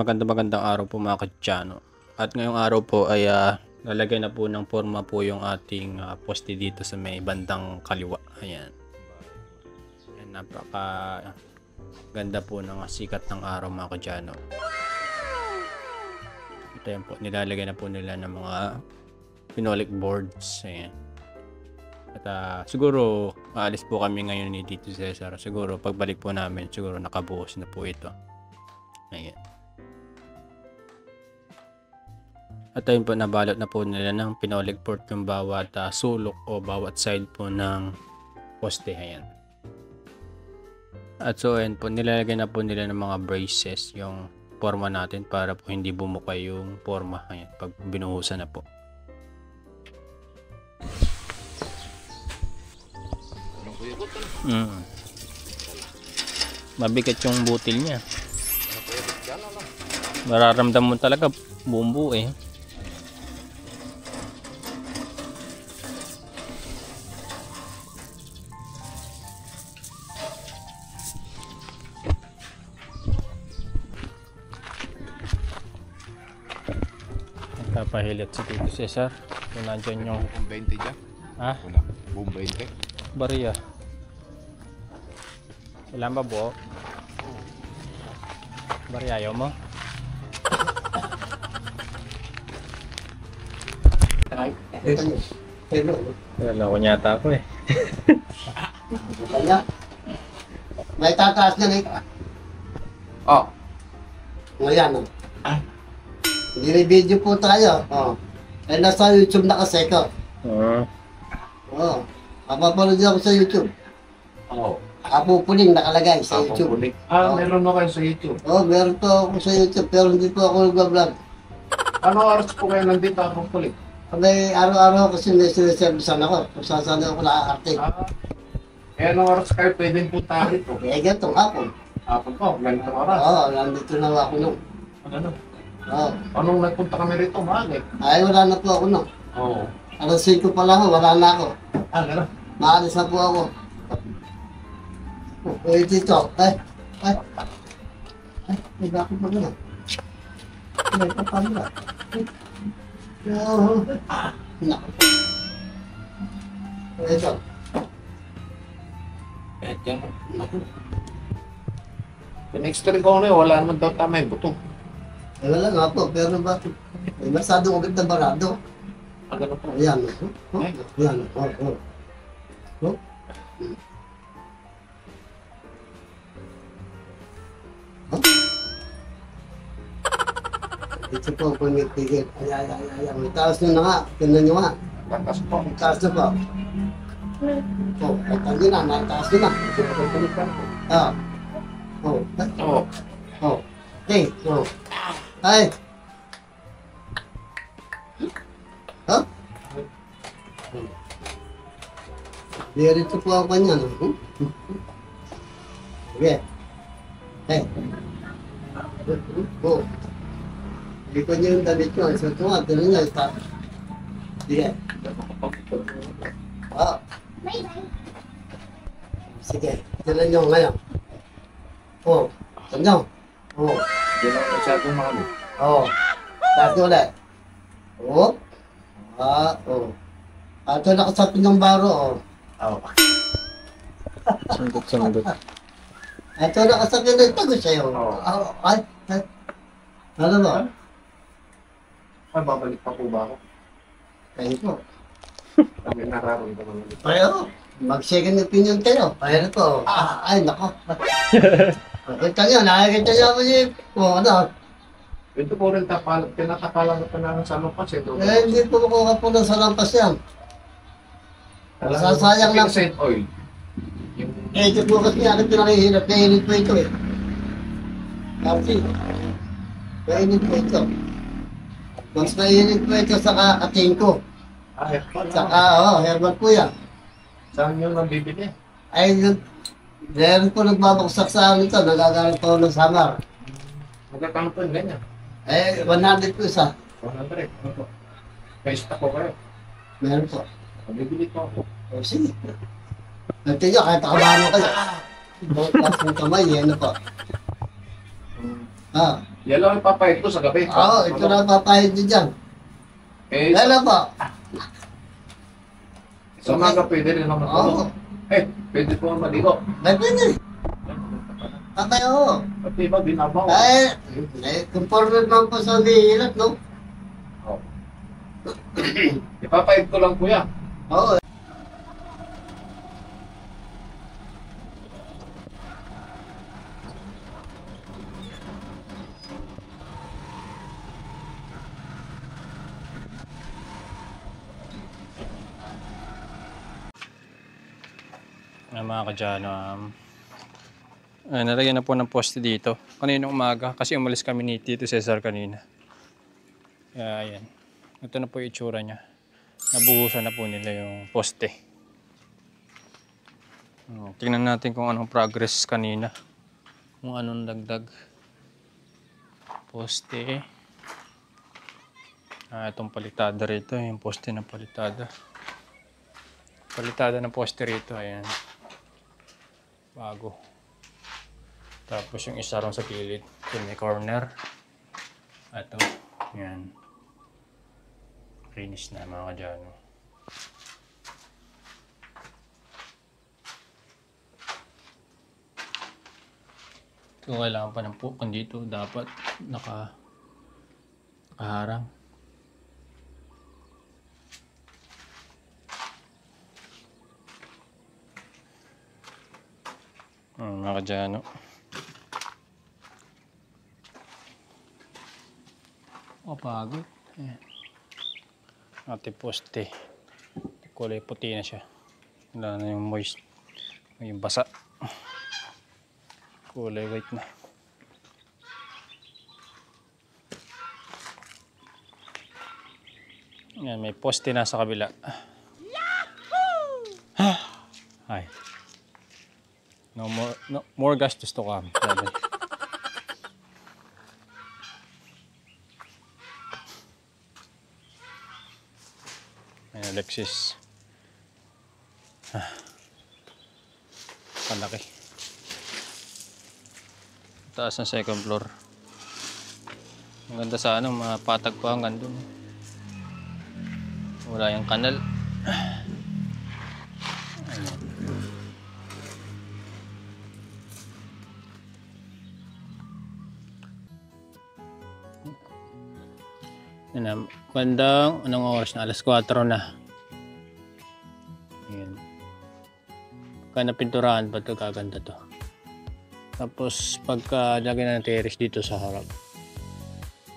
magandang araw po mga katyano. At ngayong araw po ay lalagay na po ng forma po yung ating poste dito sa may bandang kaliwa. Ayan. Ayan, napaka ganda po ng sikat ng araw mga katyano. Ito yan po, nilalagay na po nila ng mga phenolic boards. Ayan. At siguro aalis po kami ngayon ni Tito Cesar. Siguro pagbalik po namin, siguro nakabuhos na po ito. Ayan. At ayun po, nabalot na po nila ng phenolic board yung bawat sulok o bawat side po ng poste. Ayan. At so ayun po, nilalagay na po nila ng mga braces yung forma natin para po hindi bumuka yung forma. Ayan, pag binuhusan na po. Mabigat yung butil niya. Mararamdam mo talaga buong buo eh. Nagpapahilit si Tito Cesar. Kung nandyan yung... Buong 20 dyan? Ha? Wala. Buong 20? Bariya. Ilan ba buo? Bariya, ayaw mo? Wala ko nyata ako eh. Kaya, may tataas na eh. Oh. Ngayon, video po tayo. Eh, nasa YouTube na kasi ko. Mapapanood ako sa YouTube. Kapupuling nakalagay sa YouTube. Meron na kayo sa YouTube. Meron po ako sa YouTube, pero hindi po ako nag-vlog. Ano oras po kayo nandito ako pulik? Kasi araw-araw kasi may siniservisan ako. Kung saan ako nakakarte. Anong oras kayo pwedeng punta dito? Eh, ganitong hapon. Hapon po, ganitong oras. Nandito na ako nung. Ano? Anong nagpunta kami rito, maaga? Ay, wala na po ako nung. Alas 5 pa lang ako, wala na ako. Gano'n? Maalis na po ako. Dito. Bakit ba gano'n? Paano ba? Naku. Ito. Diyan. Pinextry ko na wala naman daw tama yung buto. Wala nga po, pero bakit? May masyadong agad na barado. Gano'n po. Ayan. Ayan. Ito po, pumipigil. Ay. May taas nyo na nga. Tignan nyo nga. Tatas po. May taas na po. Ito nyo na. May taas nyo na. Okay. Ay. Dito po ako kanya. Okay. Hey. Hindi ko niyo yung damit nyo. So, ito nga, tinan nyo. Sige. Sige, tinan nyo ngayon. Tinan nyo. Hindi lang masyadong mahalo. Taas nyo ulit. Ito nakasapin ng baro. Sundot. Ito nakasapin ng tago sa'yo. Ay. Ano ba? Babalik pa po ba ako? Kayo po. Kami nararamdaman ulit. Pareho. Mag-second opinion tayo. Pareho po. Ay, nako. Nakita nyo, nakikita nyo ako yung... Ito po rin pinakapalang na namin sa lupas. Hindi po makuha po ng salampas yan. Masasayang lang. Scent oil. Ito po kasi ano pinakihirap. Kainit po ito eh. Kasi, kainit po ito. Mas mainit po ito sa kakating ko. Herbal. Saka, herbal po yan. Saan nyo nabibili? Ay, meron po nagbabaksak sa akin ito. Nagagalit po ng samar. Magkakano po yung ganyan? 100 po isa. 100. May stock ko kayo. Meron po. Nabibili po ako. Sige. Nanti nyo, kahit akabahan mo kayo. Bukas ng kamay, ano po. Yan lang ipapahit ko sa gabi. Oo, ito na papayad niyo dyan. Eh, Lala po. sa umaga pwede rin naman Oo. ito. Pwede po naman maligo. Pwede. Tatay oo. Pati ba, binabaw. Conforme naman po sa dihilat, no? Oh. Ipapahit ko lang kuya. Oo. Mga kadyano, nalagyan na po ng poste dito kaninang umaga kasi umalis kami ni Tito Cesar kanina. Kaya ayan, ito na po yung itsura niya. Nabuhusan na po nila yung poste. Tingnan natin kung anong progress kanina, kung anong dagdag. Poste, itong palitada rito, yung poste ng palitada ng poste rito, ayan, bago. Tapos yung isa ron sa gilid, yung may corner. Ito, yan. Finish na mga kadyano. Kung kailangan pa ng pukon dito, dapat nakaharang. Mga kadyano. Pagod. Ayan. Ate poste. Kulay puti na siya. Wala na yung moist. Yung basa. Kulay white na. Ayan, may poste na sa kabila. Ay. No more gastos to come. Ayan, Alexis. Palaki. Taas ng second floor. Ang ganda sa mga patag pa hanggang doon. Wala yung kanal. Bandang, anong oras na? Alas 4 na. Ayan. Pagka napinturahan pa ito, kaganda to. Tapos pagka lagyan ng terrace dito sa harap,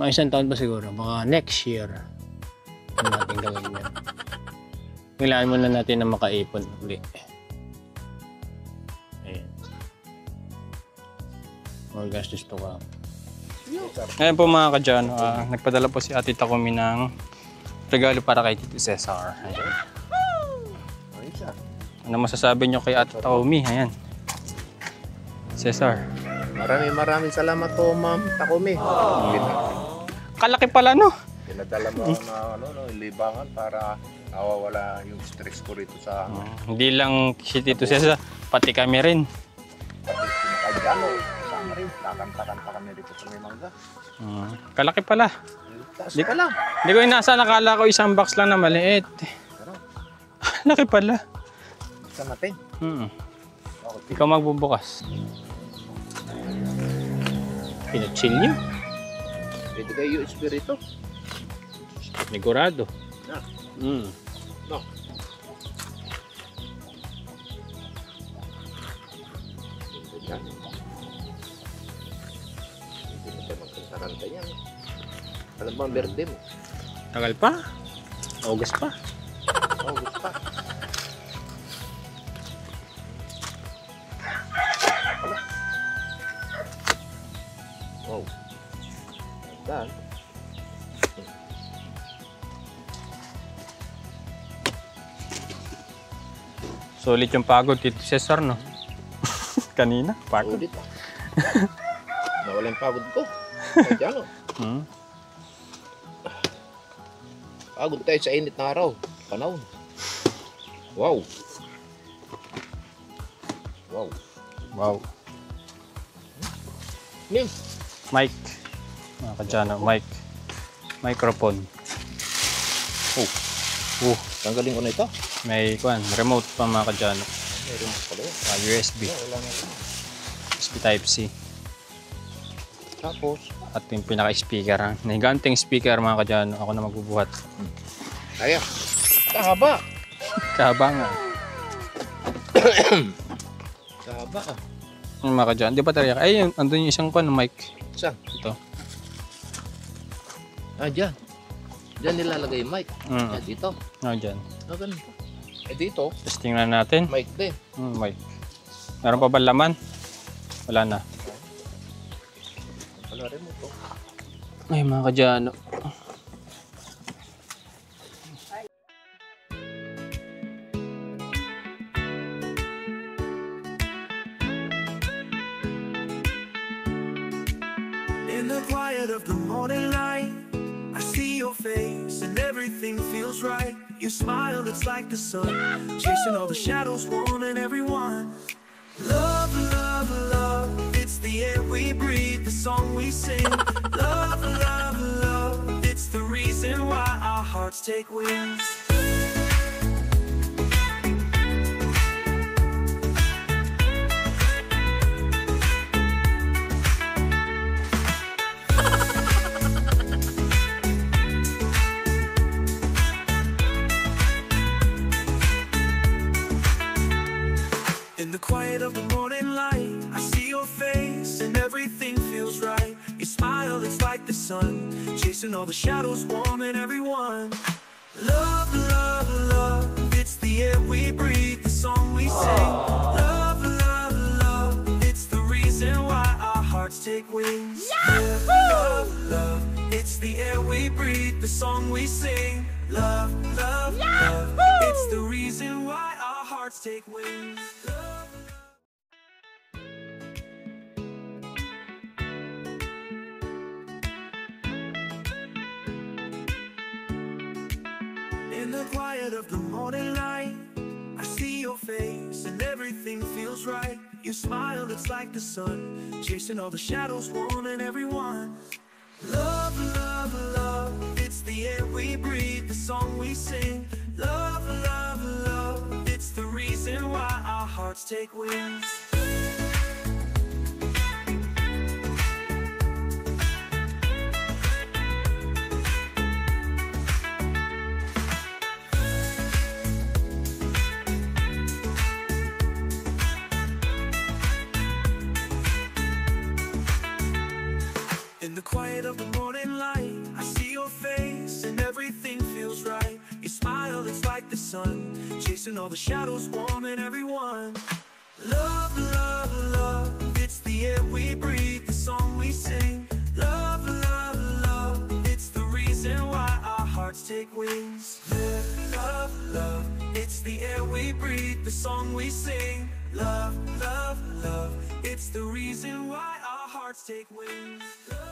mga isang taon pa siguro, baka next year natin gawin yan. Kailangan muna natin na makaipon ulit. Ayan. More gastos to ka. Ngayon po mga kadyano, nagpadala po si Ate Takumi ng regalo para kay Tito Cesar. Ayan. Ano masasabi nyo kay Ate Takumi? Ayan. Cesar. Maraming salamat po, Ma'am Takumi. Kalaki pala, no? Pinadala mo na libangan para nawawala yung stress ko rito sa hindi lang si Tito Cesar, pati kami rin. Kadyano. Kasama rin. Nakanta-kanta kami dito sa may mangga. Kalaki pala. Taas pa lang. Hindi ko inasa, nakala ko isang box lang na maliit. Laki pala. Isa natin. Ikaw magbubukas. Pinachill niyo. Pwede kayo espiritu. Negurado. Na. No. Hindi mo tayo magkasaranta yan. Alam mo ang birthday mo? Tagal pa. August pa. August pa. Wow. Dan. Solid yung pagod, Tito Cesar, no? Kanina, pagod. Ulit ah. Nawala yung pagod ko. Kadyano. Pagod tayo sa init na araw. Panahon. Wow. Wow. Wow. Ning. Mike. Mga kadyano, mic. Microphone. Tanggalin ko na ito. May remote pa mga kadyano. Meron pala yun. USB. Wala na ito. USB Type-C. Tapos, At yung pinaka-speaker. Nahiganting speaker mga kadyano. Ako na magbubuhat. kaya. Kahaba. Kahaba nga. Kahaba ah. Yung mga kadyano. Di ba talaga? Ay, andun yung isang mic. Saan? Ito. Dyan. Dyan nilalagay yung mic. Dito. Dyan. Ganun. Dito, Tapos tingnan natin. mic din. Mic. Meron pa ba laman? Wala na. Wala rin mo to. Ay mga kadyano. In the quiet of the morning light, I see your face and everything feels right. You smile, it's like the sun, chasing all the shadows, warming everyone. Love, love, love, it's the air we breathe, the song we sing. Love, love, love, it's the reason why our hearts take wings. In the quiet of the morning light, I see your face and everything feels right. You smile, it's like the sun, chasing all the shadows, warming everyone. Love, love, love, it's the air we breathe, the song we sing. Love, love, love, it's the reason why our hearts take wings. Yeah, love, love, it's the air we breathe, the song we sing. Love, love, love, it's the reason why our hearts take wings. Love, in the quiet of the morning light, I see your face and everything feels right. You smile, it's like the sun, chasing all the shadows, warming everyone. Love, love, love, it's the air we breathe, the song we sing. Love, love, love, it's the reason why our hearts take wings. In the quiet of the morning light, I see your face and everything feels right. You smile, it's like the sun, chasing all the shadows, warming everyone. Love, love, love, it's the air we breathe, the song we sing. Love, love, love, it's the reason why our hearts take wings. Love, love, it's the air we breathe, the song we sing. Love, love, love, it's the reason why our hearts take wings. Love,